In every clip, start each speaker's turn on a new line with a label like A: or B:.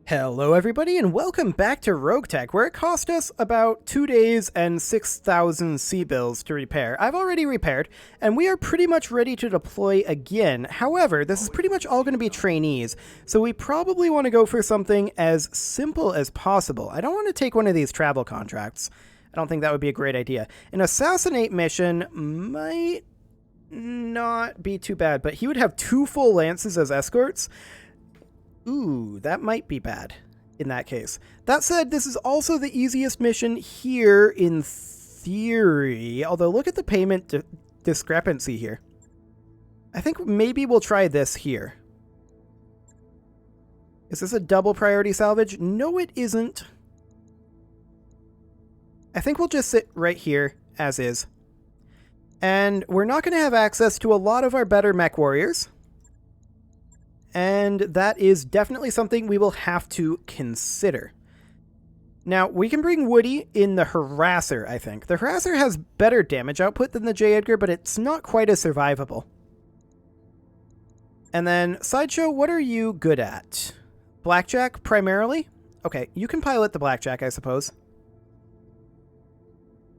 A: Hello everybody and welcome back to RogueTech, where it cost us about 2 days and 6,000 C-bills to repair. I've already repaired, and we are pretty much ready to deploy again. However, this is pretty much all going to be trainees, so we probably want to go for something as simple as possible. I don't want to take one of these travel contracts. I don't think that would be a great idea. An assassinate mission might not be too bad, but he would have 2 full lances as escorts. Ooh, that might be bad in that case. That said, this is also the easiest mission here in theory, although look at the payment discrepancy here. I think maybe we'll try this here. Is this a double priority salvage? No, it isn't. I think we'll just sit right here as is. And we're not going to have access to a lot of our better mech warriors. And that is definitely something we will have to consider. Now, we can bring Woody in the Harasser, I think. The Harasser has better damage output than the J. Edgar, but it's not quite as survivable. And then, Sideshow, what are you good at? Blackjack, primarily? Okay, you can pilot the Blackjack, I suppose.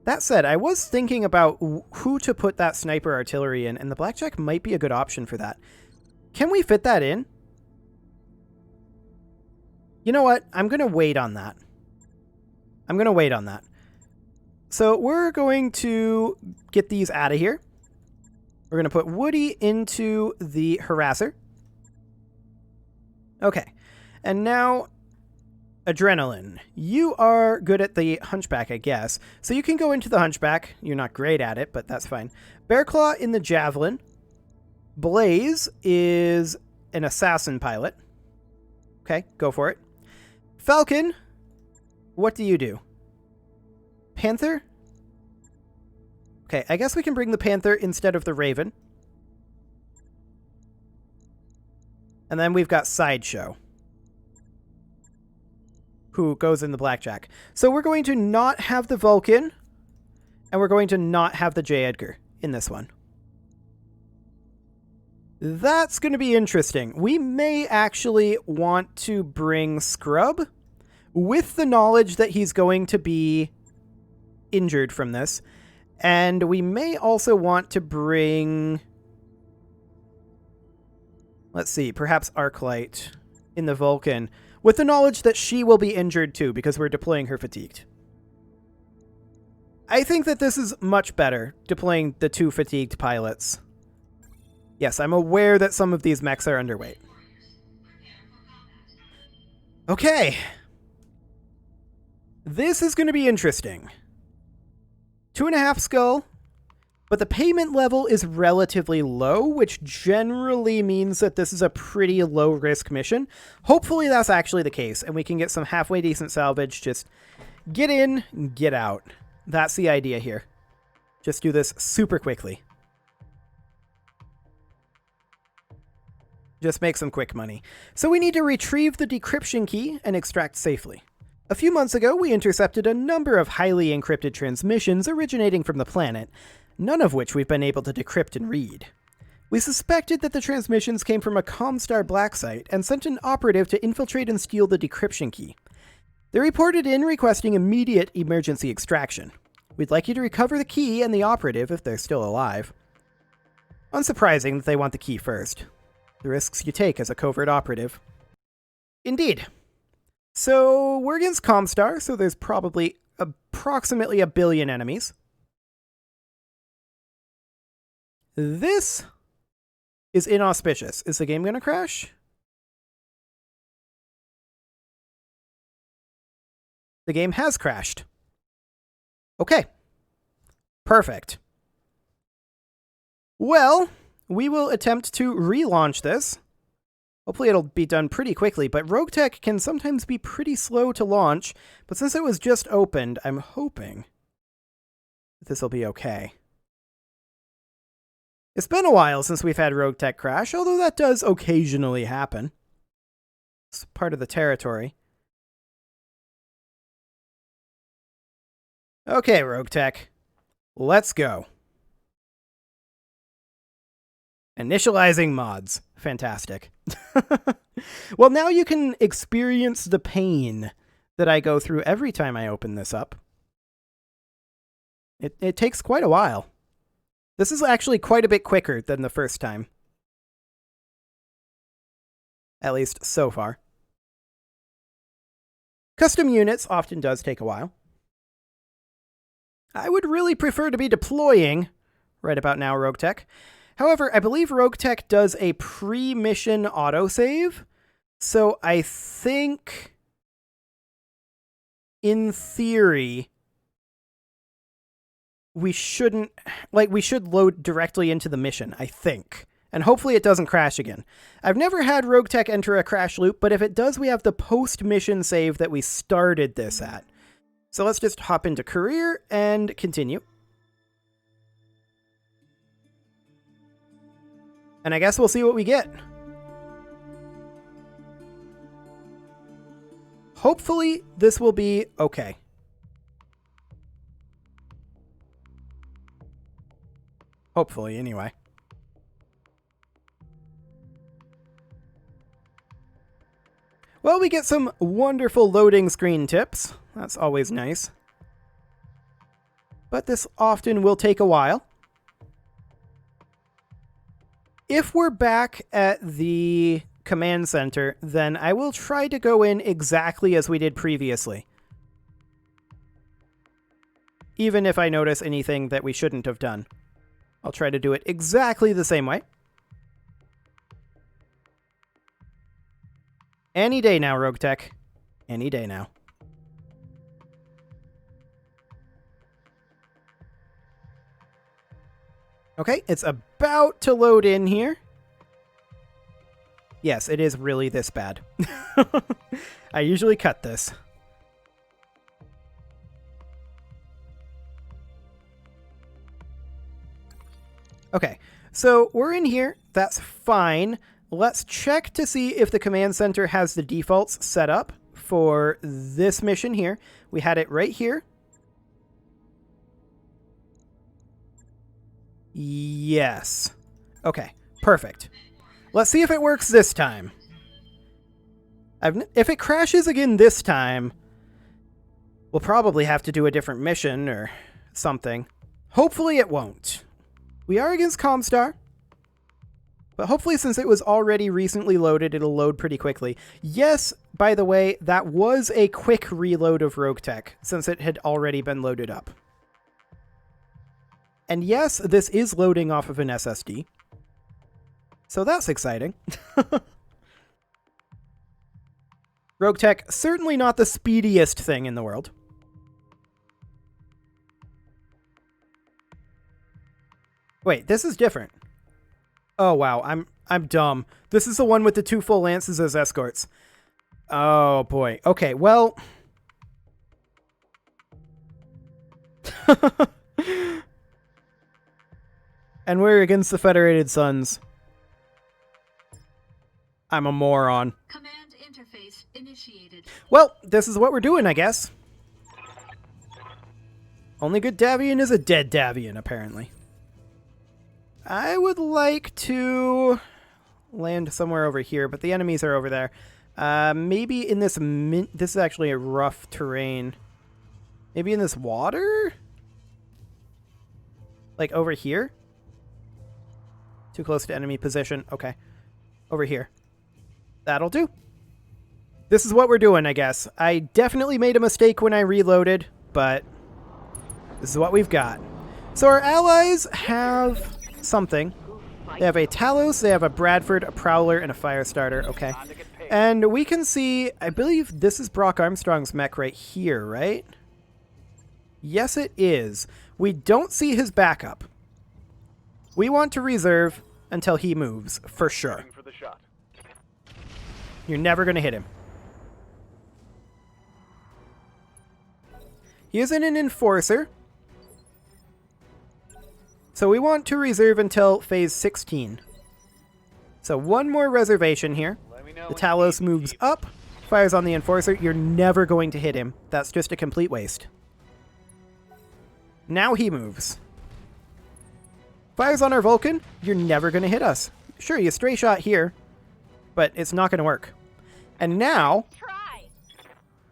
A: That said, I was thinking about who to put that sniper artillery in, and the Blackjack might be a good option for that. Can we fit that in? You know what? I'm going to wait on that. So we're going to get these out of here. We're going to put Woody into the Harasser. Okay. And now, Adrenaline. You are good at the Hunchback, I guess. So you can go into the Hunchback. You're not great at it, but that's fine. Bearclaw in the Javelin. Blaze is an assassin pilot. Okay, go for it. Falcon, what do you do? Panther? Okay, I guess we can bring the Panther instead of the Raven. And then we've got Sideshow, who goes in the Blackjack. So we're going to not have the Vulcan, and we're going to not have the J. Edgar in this one. That's going to be interesting. We may actually want to bring Scrub with the knowledge that he's going to be injured from this. And we may also want to bring, let's see, perhaps Arclight in the Vulcan with the knowledge that she will be injured too because we're deploying her fatigued. I think that this is much better, deploying the 2 fatigued pilots. Yes, I'm aware that some of these mechs are underweight. Okay. This is going to be interesting. 2.5 skull, but the payment level is relatively low, which generally means that this is a pretty low-risk mission. Hopefully that's actually the case, and we can get some halfway decent salvage. Just get in, get out. That's the idea here. Just do this super quickly. Just make some quick money. So we need to retrieve the decryption key and extract safely. A few months ago, we intercepted a number of highly encrypted transmissions originating from the planet, none of which we've been able to decrypt and read. We suspected that the transmissions came from a Comstar black site and sent an operative to infiltrate and steal the decryption key. They reported in requesting immediate emergency extraction. We'd like you to recover the key and the operative if they're still alive. Unsurprising that they want the key first. The risks you take as a covert operative. Indeed. So we're against Comstar, so there's probably approximately 1 billion enemies. This is inauspicious. Is the game going to crash? The game has crashed. Okay. Perfect. Well, we will attempt to relaunch this. Hopefully it'll be done pretty quickly, but RogueTech can sometimes be pretty slow to launch, but since it was just opened, I'm hoping that this will be okay. It's been a while since we've had RogueTech crash, although that does occasionally happen. It's part of the territory. Okay, RogueTech. Let's go. Initializing mods. Fantastic. Well, now you can experience the pain that I go through every time I open this up. It takes quite a while. This is actually quite a bit quicker than the first time. At least so far. Custom units often does take a while. I would really prefer to be deploying right about now, RogueTech. However, I believe RogueTech does a pre-mission autosave, so I think, in theory, we should load directly into the mission, I think. And hopefully it doesn't crash again. I've never had RogueTech enter a crash loop, but if it does, we have the post-mission save that we started this at. So let's just hop into career and continue. And I guess we'll see what we get. Hopefully this will be okay. Hopefully, anyway. Well, we get some wonderful loading screen tips. That's always nice. But this often will take a while. If we're back at the command center, then I will try to go in exactly as we did previously. Even if I notice anything that we shouldn't have done. I'll try to do it exactly the same way. Any day now, RogueTech. Any day now. Okay, it's about to load in here. Yes, it is really this bad. I usually cut this. Okay, so we're in here. That's fine. Let's check to see if the command center has the defaults set up for this mission here. We had it right here. Yes. Okay, perfect. Let's see if it works this time. If it crashes again this time, we'll probably have to do a different mission or something. Hopefully it won't. We are against Comstar. But hopefully, since it was already recently loaded, it'll load pretty quickly. Yes, by the way, that was a quick reload of RogueTech, since it had already been loaded up. And yes, this is loading off of an SSD. So that's exciting. RogueTech, certainly not the speediest thing in the world. Wait, this is different. Oh, wow, I'm dumb. This is the one with the 2 full lances as escorts. Oh, boy. Okay, well... And we're against the Federated Suns. I'm a moron.
B: Command interface initiated.
A: Well, this is what we're doing, I guess. Only good Davian is a dead Davian, apparently. I would like to land somewhere over here, but the enemies are over there. Maybe in this... This is actually a rough terrain. Maybe in this water? Like over here? Too close to enemy position. Okay. Over here. That'll do. This is what we're doing, I guess. I definitely made a mistake when I reloaded, but this is what we've got. So our allies have something. They have a Talos, they have a Bradford, a Prowler, and a Firestarter. Okay. And we can see, I believe this is Brock Armstrong's mech right here, right? Yes, it is. We don't see his backup. We want to reserve until he moves, for sure. You're never going to hit him. He isn't an Enforcer. So we want to reserve until phase 16. So one more reservation here. The Talos moves up, fires on the Enforcer. You're never going to hit him. That's just a complete waste. Now he moves. Fires on our Vulcan. You're never going to hit us. Sure, you stray shot here, but it's not going to work. And now,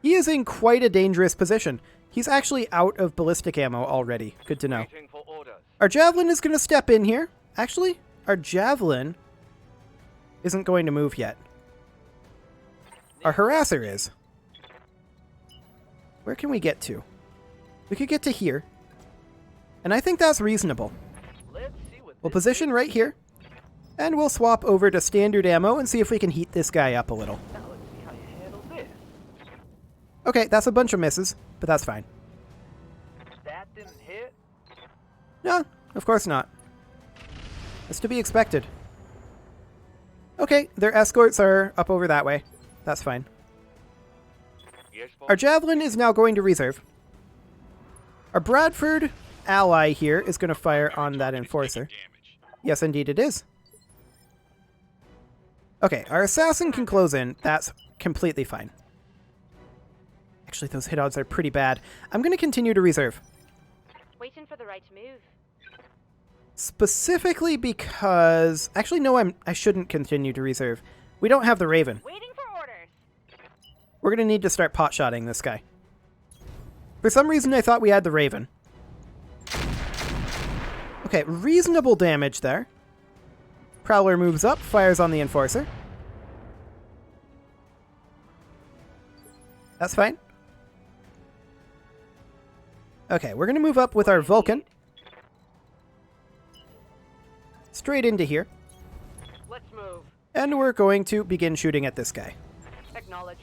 A: he is in quite a dangerous position. He's actually out of ballistic ammo already. Good to know. Our javelin is going to step in here. Actually, our javelin isn't going to move yet. Our harasser is. Where can we get to? We could get to here. And I think that's reasonable. We'll position right here. And we'll swap over to standard ammo and see if we can heat this guy up a little. Okay, that's a bunch of misses, but that's fine.
C: That didn't hit?
A: No, of course not. That's to be expected. Okay, their escorts are up over that way. That's fine. Our javelin is now going to reserve. Our Bradford ally here is going to fire on that enforcer. Yes, indeed it is. Okay, our assassin can close in. That's completely fine. Actually, those hit odds are pretty bad. I'm going to continue to reserve.
D: Waiting for the right move.
A: Specifically because... Actually, no, I shouldn't continue to reserve. We don't have the Raven.
D: Waiting for orders.
A: We're going to need to start pot-shotting this guy. For some reason, I thought we had the Raven. Okay, reasonable damage there. Prowler moves up, fires on the enforcer. That's fine. Okay, we're going to move up with our Vulcan. Straight into here.
C: Let's move.
A: And we're going to begin shooting at this guy.
C: Acknowledge.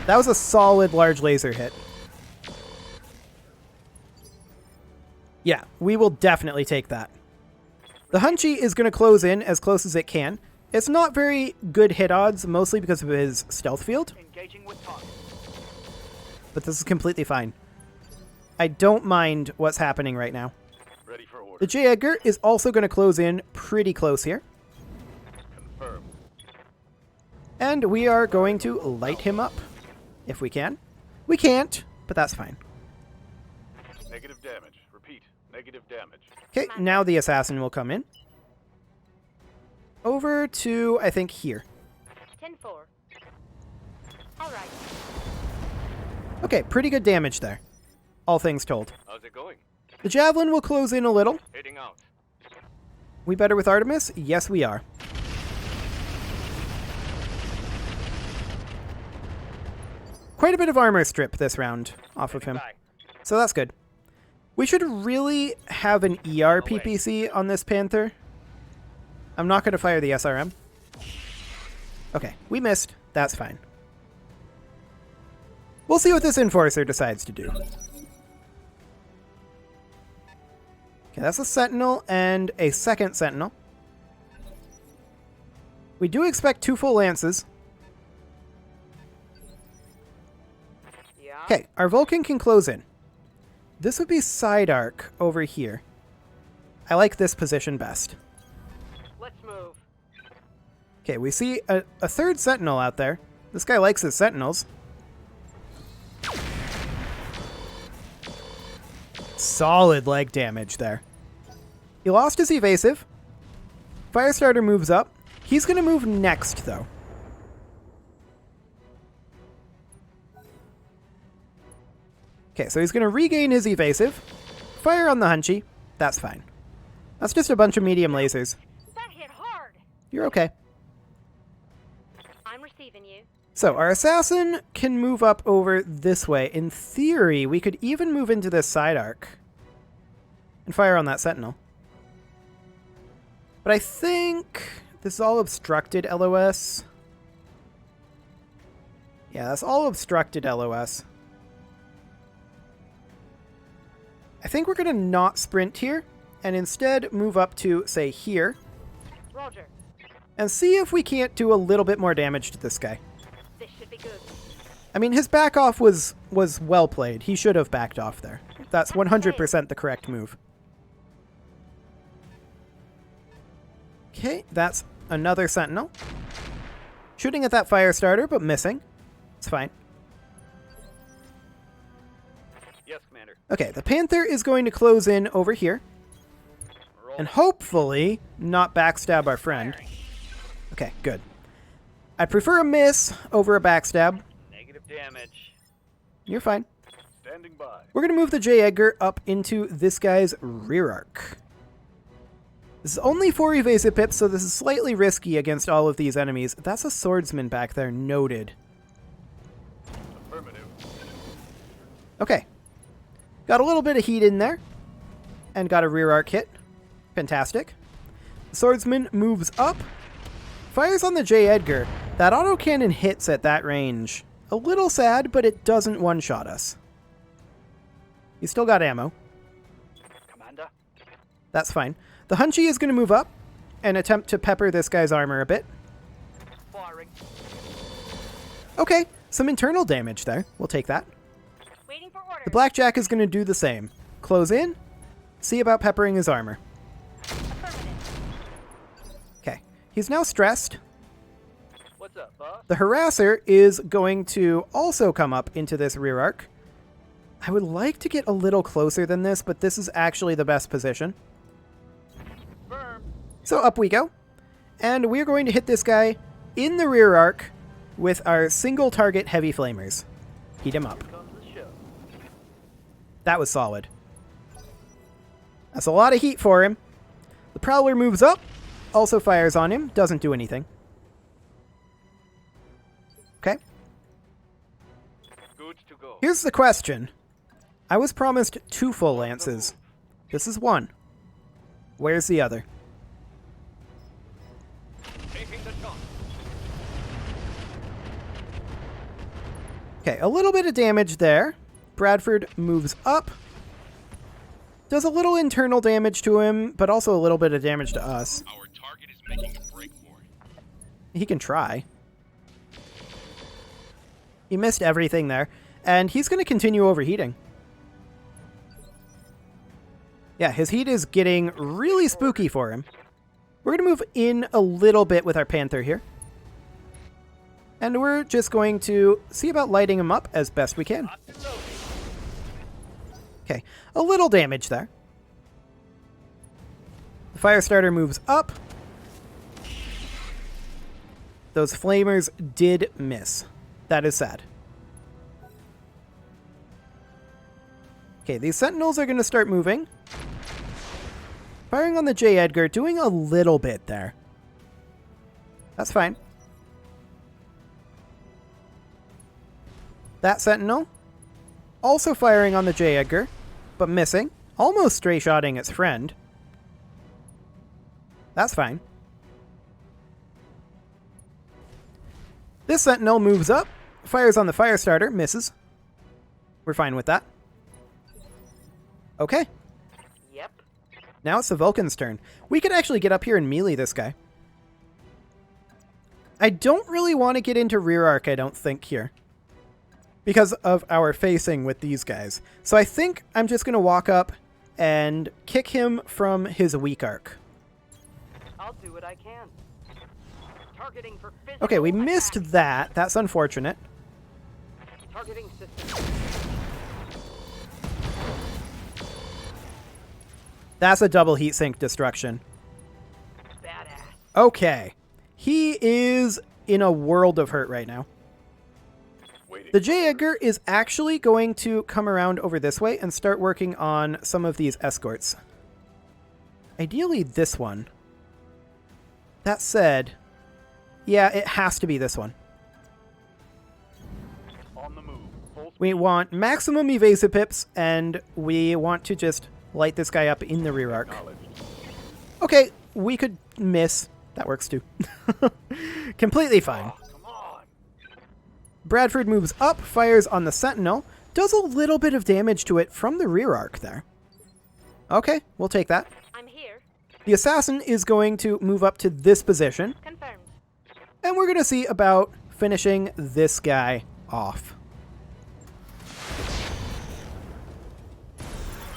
A: That was a solid large laser hit. Yeah, we will definitely take that. The Hunchy is going to close in as close as it can. It's not very good hit odds, mostly because of his stealth field.
C: Engaging with target.
A: But this is completely fine. I don't mind what's happening right now.
C: Ready for order.
A: The J. Edgar is also going to close in pretty close here.
C: Confirmed.
A: And we are going to light him up, if we can. We can't, but that's fine.
C: Negative damage. Repeat. Negative damage.
A: Okay, now the assassin will come in. Over to, I think, here.
D: 10-4. All right.
A: Okay, pretty good damage there. All things told.
C: How's it going?
A: The javelin will close in a little.
C: Heading out.
A: We better with Artemis? Yes, we are. Quite a bit of armor strip this round off of him. So that's good. We should really have an ER PPC on this Panther. I'm not going to fire the SRM. Okay, we missed. That's fine. We'll see what this Enforcer decides to do. Okay, that's a Sentinel and a second Sentinel. We do expect 2 full Lances.
C: Yeah.
A: Okay, our Vulcan can close in. This would be side arc over here. I like this position best.
C: Let's move.
A: Okay, we see a third Sentinel out there. This guy likes his Sentinels. Solid leg damage there. He lost his evasive. Firestarter moves up. He's going to move next, though. Okay, so he's going to regain his evasive. Fire on the Hunchy. That's fine. That's just a bunch of medium lasers.
D: That hit hard.
A: You're okay.
D: I'm receiving you.
A: So our assassin can move up over this way. In theory, we could even move into this side arc and fire on that sentinel. But I think this is all obstructed LOS. Yeah, that's all obstructed LOS. I think we're going to not sprint here and instead move up to, say, here.
D: Roger.
A: And see if we can't do a little bit more damage to this guy.
D: This should be good.
A: I mean, his back off was well played. He should have backed off there. That's 100% the correct move. Okay, that's another sentinel. Shooting at that fire starter, but missing. It's fine.
C: Yes, Commander.
A: Okay, the Panther is going to close in over here. and hopefully not backstab our friend. Okay, good. I'd prefer a miss over a backstab.
C: Negative damage.
A: You're fine.
C: Standing by.
A: We're going to move the J. Edgar up into this guy's rear arc. This is only 4 evasive pips, so this is slightly risky against all of these enemies. That's a swordsman back there, noted.
C: Affirmative.
A: Okay. Got a little bit of heat in there. And got a rear arc hit. Fantastic. The swordsman moves up. Fires on the J. Edgar. That autocannon hits at that range. A little sad, but it doesn't one-shot us. He's still got ammo.
C: Commander.
A: That's fine. The Hunchy is going to move up and attempt to pepper this guy's armor a bit.
C: Firing.
A: Okay, some internal damage there. We'll take that.
D: Waiting for orders.
A: The Blackjack is going to do the same. Close in. See about peppering his armor.
D: Affirmative.
A: Okay. He's now stressed.
C: What's up, boss?
A: The Harasser is going to also come up into this rear arc. I would like to get a little closer than this, but this is actually the best position.
C: Firm.
A: So up we go. And we're going to hit this guy in the rear arc with our single target heavy flamers. Heat him up.
C: Comes the show.
A: That was solid. That's a lot of heat for him. The Prowler moves up, also fires on him, doesn't do anything. Okay.
C: Good to go.
A: Here's the question. I was promised 2 full lances. This is 1. Where's the other?
C: Taking the shot.
A: Okay, a little bit of damage there. Bradford moves up. Does a little internal damage to him, but also a little bit of damage to us.
E: Our target is making a break for it.
A: He can try. He missed everything there. And he's going to continue overheating. Yeah, his heat is getting really spooky for him. We're going to move in a little bit with our Panther here. And we're just going to see about lighting him up as best we can. Okay, a little damage there. The Firestarter moves up. Those flamers did miss. That is sad. Okay, these Sentinels are going to start moving. Firing on the J. Edgar, doing a little bit there. That's fine. That Sentinel, also firing on the J. Edgar, but missing. Almost stray-shotting its friend. That's fine. This Sentinel moves up, fires on the Firestarter, misses. We're fine with that. Okay.
C: Yep.
A: Now it's the Vulcan's turn. We could actually get up here and melee this guy. I don't really want to get into rear arc, I don't think, here. Because of our facing with these guys. So I think I'm just going to walk up and kick him from his weak arc.
C: I'll do what I can. Targeting for physical
A: Okay, we missed
C: attack.
A: that. That's unfortunate.
C: Targeting system.
A: That's a double heat sink destruction.
C: Badass.
A: Okay. He is in a world of hurt right now.
C: Waiting.
A: The J. Edgar is actually going to come around over this way and start working on some of these escorts. Ideally this one. That said, yeah, it has to be this one.
C: On the move. Full speed.
A: We want maximum evasive pips, and we want to just light this guy up in the rear arc.
C: Acknowledged.
A: Okay, we could miss. That works too. Completely fine.
C: Oh, come on.
A: Bradford moves up, fires on the Sentinel, does a little bit of damage to it from the rear arc there. Okay, we'll take that.
D: I'm here.
A: The Assassin is going to move up to this position,
D: Confirmed.
A: and we're going to see about finishing this guy off.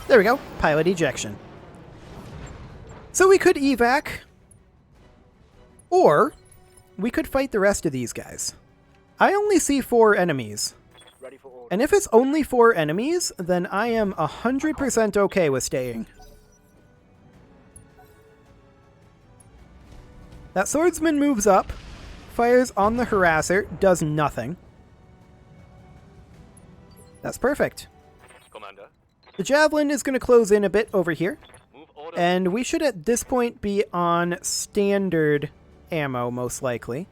A: There we go, pilot ejection. So we could evac, or we could fight the rest of these guys. I only see 4 enemies.
C: Ready for order.
A: And if it's only 4 enemies, then I am 100% okay with staying. That swordsman moves up, fires on the harasser, does nothing. That's perfect.
E: Commander,
A: The javelin is going to close in a bit over here,
E: move order.
A: and we should at this point be on standard ammo, most likely.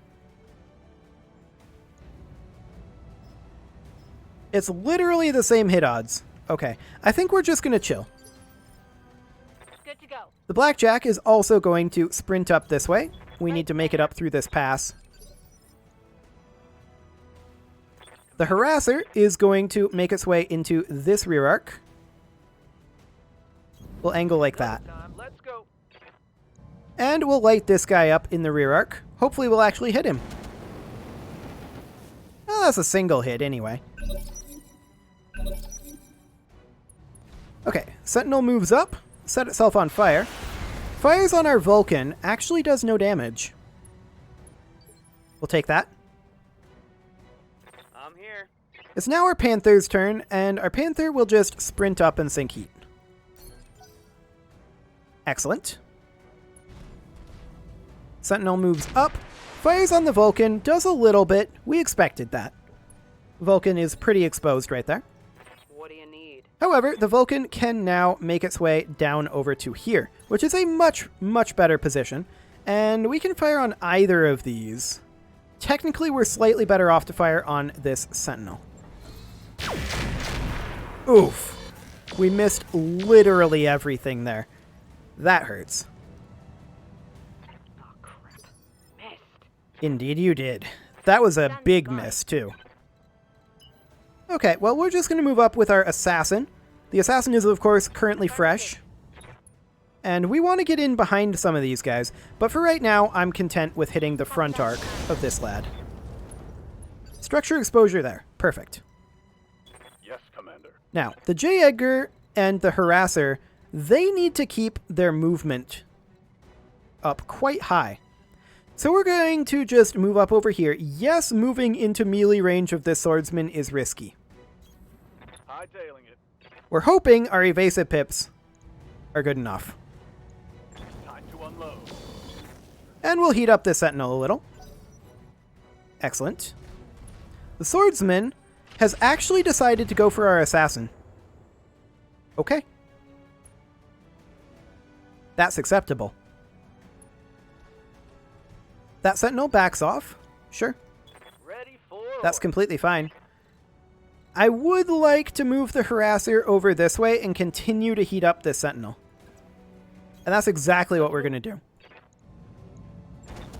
A: It's literally the same hit odds. Okay, I think we're just going to chill.
D: Good to go.
A: The blackjack is also going to sprint up this way. We need to make it up through this pass. The harasser is going to make its way into this rear arc. We'll angle like that.
C: Time. Let's go.
A: And we'll light this guy up in the rear arc. Hopefully we'll actually hit him. Oh, that's a single hit anyway. Okay, Sentinel moves up, set itself on fire. Fires on our Vulcan, actually does no damage. We'll take that.
C: I'm here.
A: It's now our Panther's turn, and our Panther will just sprint up and sink heat. Excellent. Sentinel moves up, fires on the Vulcan, does a little bit. We expected that. Vulcan is pretty exposed right there.
C: What do you need?
A: However, the Vulcan can now make its way down over to here, which is a much, much better position, and we can fire on either of these. Technically, we're slightly better off to fire on this Sentinel. Oof. We missed literally everything there. That hurts.
C: Oh, crap. Missed.
A: Indeed you did. That was a big miss, too. Okay, well, we're just going to move up with our Assassin. The Assassin is, of course, currently fresh. And we want to get in behind some of these guys, but for right now, I'm content with hitting the front arc of this lad. Structure exposure there. Perfect.
E: Yes, Commander.
A: Now, the J. Edgar and the Harasser, they need to keep their movement up quite high. So we're going to just move up over here. Yes, moving into melee range of this swordsman is risky.
E: Hightailing it.
A: We're hoping our evasive pips are good enough.
E: Time to unload.
A: And we'll heat up this sentinel a little. Excellent. The swordsman has actually decided to go for our assassin. Okay. That's acceptable. That sentinel backs off. Sure.
C: Ready for
A: That's
C: order.
A: completely fine. I would like to move the harasser over this way and continue to heat up this sentinel. And that's exactly what we're going to do.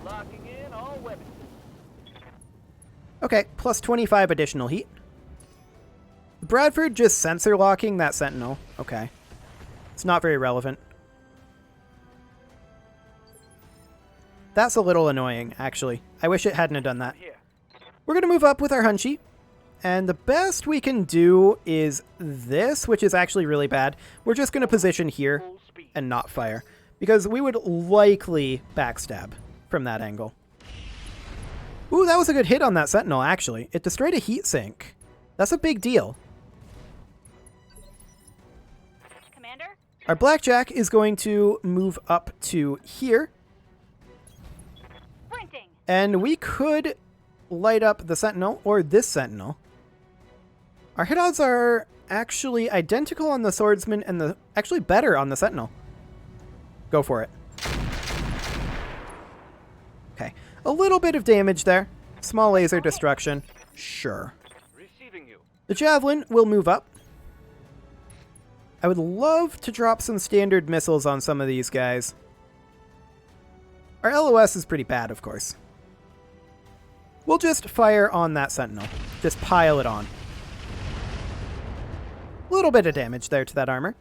C: Locking in all weapons.
A: Okay, plus 25 additional heat. Bradford just sensor locking that sentinel. Okay. It's not very relevant. That's a little annoying, actually. I wish it hadn't have done that.
C: Here.
A: We're going to move up with our Hunchy. And the best we can do is this, which is actually really bad. We're just going to position here
C: Full speed.
A: and not fire, because we would likely backstab from that angle. Ooh, that was a good hit on that sentinel, actually. It destroyed a heat sink. That's a big deal.
D: Commander?
A: Our blackjack is going to move up to here,
D: Sprinting!
A: and we could light up the sentinel or this sentinel. Our hit odds are actually identical on the swordsman and actually better on the sentinel. Go for it. Okay, a little bit of damage there. Small laser destruction. Sure.
C: Receiving you.
A: The javelin will move up. I would love to drop some standard missiles on some of these guys. Our LOS is pretty bad, of course. We'll just fire on that sentinel. Just pile it on. A little bit of damage there to that armor.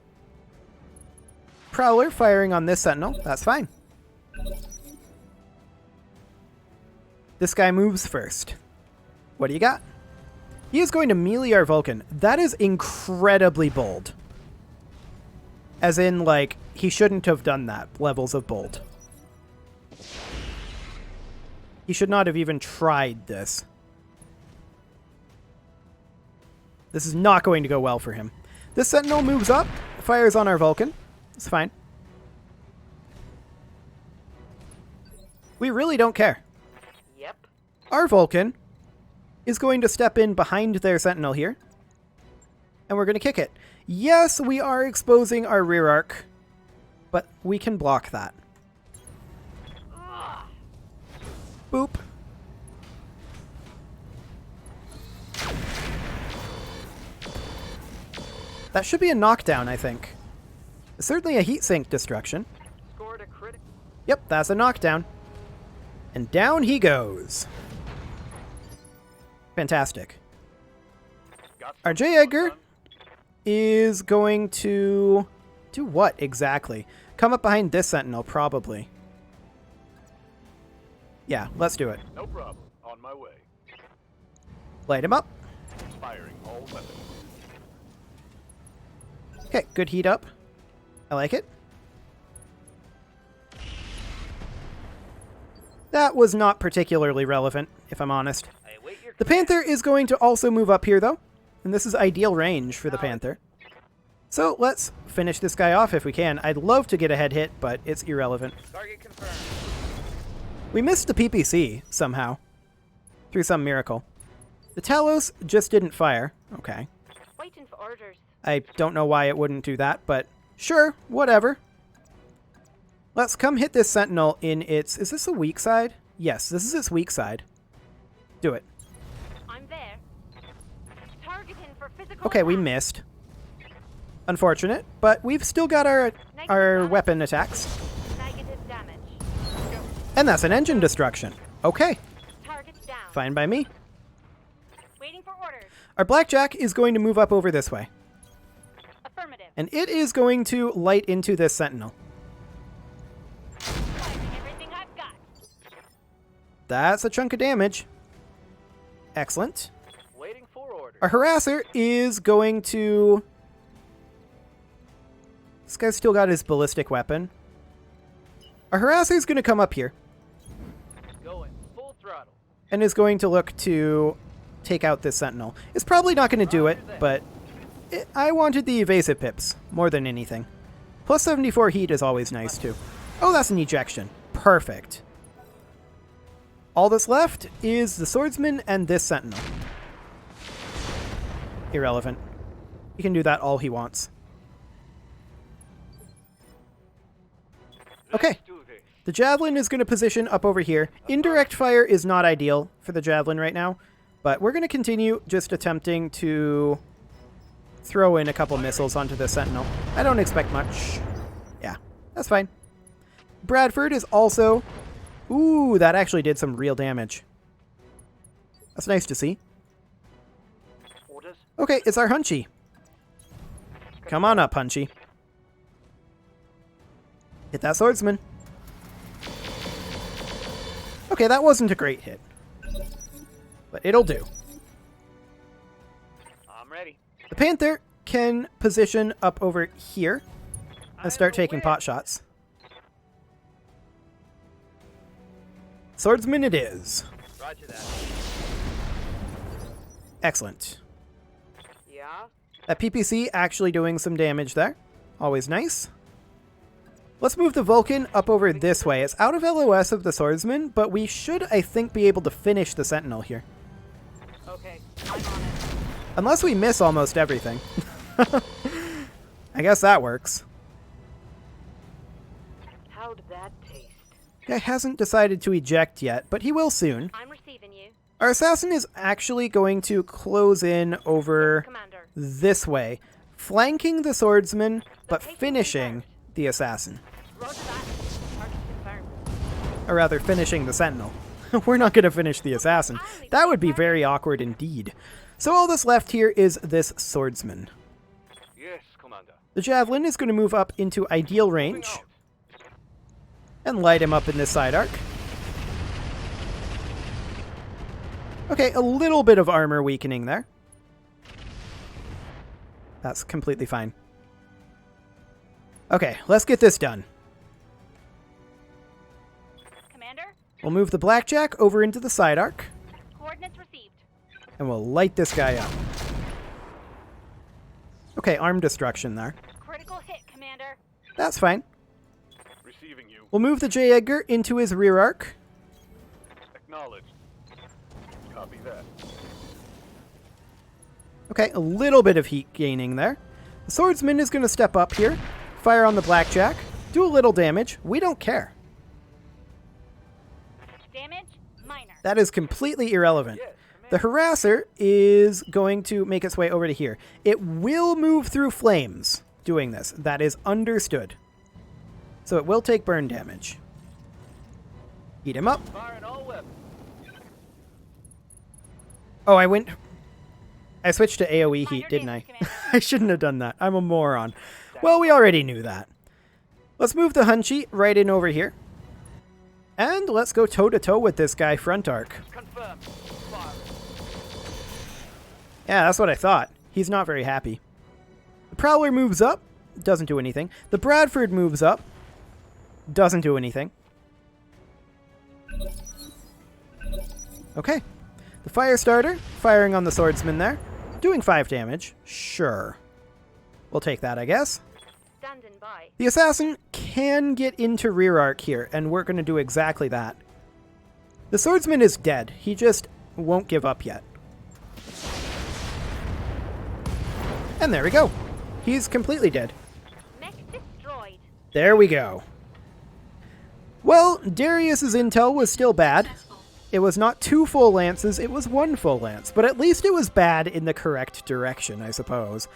A: Prowler firing on this sentinel. That's fine. This guy moves first. What do you got? He is going to melee our Vulcan. That is incredibly bold. As in, like, he shouldn't have done that levels of bold. He should not have even tried this. This is not going to go well for him. This sentinel moves up, fires on our Vulcan. It's fine. We really don't care.
C: Yep.
A: Our Vulcan is going to step in behind their Sentinel here. And we're going to kick it. Yes, we are exposing our rear arc, but we can block that. Boop. That should be a knockdown, I think. It's certainly a heat sink destruction.
C: Scored a crit.
A: Yep, that's a knockdown. And down he goes. Fantastic.
E: Got
A: Our
E: some
A: J.
E: work
A: Edgar
E: done?
A: is going to do what exactly? Come up behind this Sentinel, probably. Yeah, let's do it.
E: No problem. On my way.
A: Light him up.
E: Firing all weapons.
A: Okay, good heat up. I like it. That was not particularly relevant, if I'm honest.
C: I await your
A: The Panther is going to also move up here, though. And this is ideal range for the Panther. So let's finish this guy off if we can. I'd love to get a head hit, but it's irrelevant.
C: target confirmed.
A: We missed the PPC, somehow. Through some miracle. The Talos just didn't fire. Okay.
D: Waiting for orders.
A: I don't know why it wouldn't do that, but sure, whatever. Let's come hit this Sentinel in its... Is this a weak side? Yes, this is its weak side. Do it.
D: I'm there. Targeting for physical
A: Okay, we
D: attack.
A: missed. Unfortunate, but we've still got our weapon attacks.
D: Negative damage.
A: And that's an engine destruction. Okay,
D: Targets down.
A: fine by me.
D: Waiting for orders.
A: Our Blackjack is going to move up over this way.
D: Affirmative.
A: And it is going to light into this Sentinel.
D: Firing everything I've got.
A: That's a chunk of damage. Excellent.
C: Waiting for orders.
A: Our Harasser is going to... This guy's still got his ballistic weapon. Our Harasser is going to come up here
C: Going full throttle.
A: and is going to look to take out this Sentinel. It's probably not going to do it, but I wanted the evasive pips more than anything. Plus 74 heat is always nice too. Oh, that's an ejection. Perfect. All that's left is the Swordsman and this Sentinel. Irrelevant. He can do that all he wants. Okay.
E: Let's do this.
A: The Javelin is going to position up over here. Indirect fire is not ideal for the Javelin right now, but we're going to continue just attempting to throw in a couple missiles onto the Sentinel. I don't expect much. Yeah, that's fine. Bradford is also... Ooh, that actually did some real damage. That's nice to see.
C: Orders.
A: Okay, it's our Hunchy. Come on up, Hunchy. Hit that Swordsman. Okay, that wasn't a great hit. But it'll do.
C: I'm ready.
A: The Panther can position up over here and start taking pot shots. Swordsman it is.
C: Roger that.
A: Excellent.
C: Yeah.
A: That PPC actually doing some damage there. Always nice. Let's move the Vulcan up over this way. It's out of LOS of the Swordsman, but we should, I think, be able to finish the Sentinel here.
C: Okay. I'm on it.
A: Unless we miss almost everything. I guess that works.
C: How'd that taste?
A: Guy hasn't decided to eject yet, but he will soon.
D: I'm receiving you.
A: Our assassin is actually going to close in over
D: Commander.
A: this way, flanking the Swordsman, but finishing the assassin.
D: Roger that. Target confirmed.
A: Or rather, finishing the Sentinel. We're not going to finish the assassin. That would be very awkward indeed. So all that's left here is this Swordsman.
E: Yes, Commander.
A: The Javelin is going to move up into ideal range
E: Moving out.
A: and light him up in this side arc. Okay, a little bit of armor weakening there. That's completely fine. Okay, let's get this done.
D: Commander,
A: We'll move the Blackjack over into the side arc,
D: coordinates received.
A: and we'll light this guy up. Okay, arm destruction there.
D: Critical hit, Commander.
A: That's fine.
E: Receiving you.
A: We'll move the J. Edgar into his rear arc,
E: Acknowledged. Copy that.
A: Okay, a little bit of heat gaining there. The swordsman is going to step up here, fire on the blackjack, do a little damage. We don't care.
D: Damage? Minor.
A: That is completely irrelevant.
E: Yes,
A: The harasser is going to make its way over to here. It will move through flames doing this. That is understood. So it will take burn damage. Heat him up.
C: Firing all weapons.
A: Oh, I switched to AoE heat,
D: Minor
A: didn't I?
D: damage, Commander.
A: I shouldn't have done that. I'm a moron. Well, we already knew that. Let's move the Hunchy right in over here. And let's go toe-to-toe with this guy front arc.
C: Confirmed. Firing.
A: Yeah, that's what I thought. He's not very happy. The Prowler moves up. Doesn't do anything. The Bradford moves up. Doesn't do anything. Okay. The Firestarter, firing on the Swordsman there. Doing 5 damage. Sure. We'll take that, I guess.
D: Standing by.
A: The Assassin can get into rear arc here, and we're going to do exactly that. The Swordsman is dead. He just won't give up yet. And there we go. He's completely dead.
D: Mech destroyed.
A: There we go. Well, Darius's intel was still bad.
B: Successful.
A: It was not 2 full lances, it was 1 full lance. But at least it was bad in the correct direction, I suppose.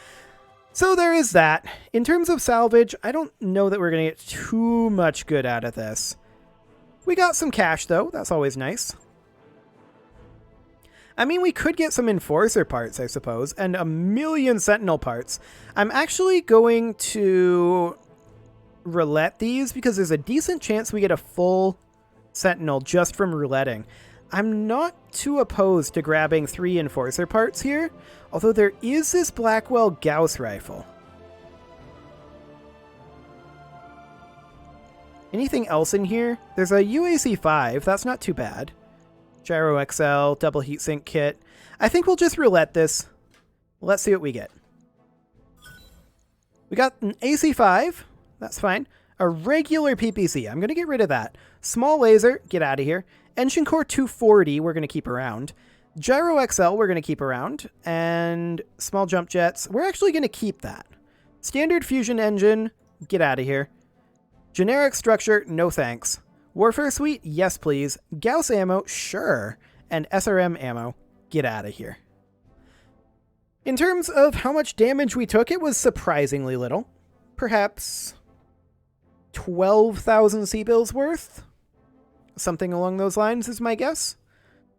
A: So there is that. In terms of salvage, I don't know that we're going to get too much good out of this. We got some cash, though. That's always nice. I mean, we could get some Enforcer parts, I suppose, and a million Sentinel parts. I'm actually going to roulette these because there's a decent chance we get a full Sentinel just from rouletting. I'm not too opposed to grabbing 3 Enforcer parts here, although there is this Blackwell Gauss rifle. Anything else in here? There's a UAC-5, that's not too bad. Gyro XL, double heatsink kit. I think we'll just roulette this. Let's see what we get. We got an AC-5, that's fine. A regular PPC, I'm going to get rid of that. Small laser, get out of here. Engine Core 240, we're going to keep around. Gyro XL, we're going to keep around. And small jump jets, we're actually going to keep that. Standard fusion engine, get out of here. Generic structure, no thanks. Warfare suite, yes please. Gauss ammo, sure. And SRM ammo, get out of here. In terms of how much damage we took, it was surprisingly little. Perhaps 12,000 C-bills worth? Something along those lines is my guess.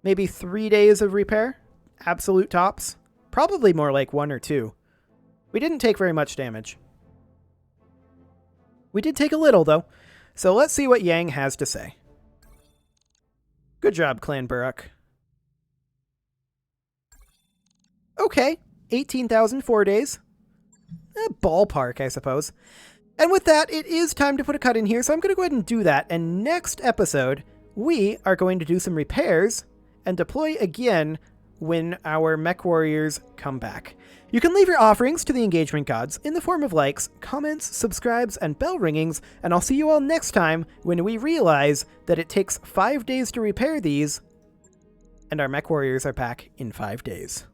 A: Maybe 3 days of repair? Absolute tops? Probably more like 1 or 2. We didn't take very much damage. We did take a little, though. So let's see what Yang has to say. Good job, Clan Burrock. Okay, 18,000 4 days. Ballpark, I suppose. And with that, it is time to put a cut in here, so I'm going to go ahead and do that. And next episode, we are going to do some repairs and deploy again when our mech warriors come back. You can leave your offerings to the engagement gods in the form of likes, comments, subscribes, and bell ringings, and I'll see you all next time when we realize that it takes 5 days to repair these, and our mech warriors are back in 5 days.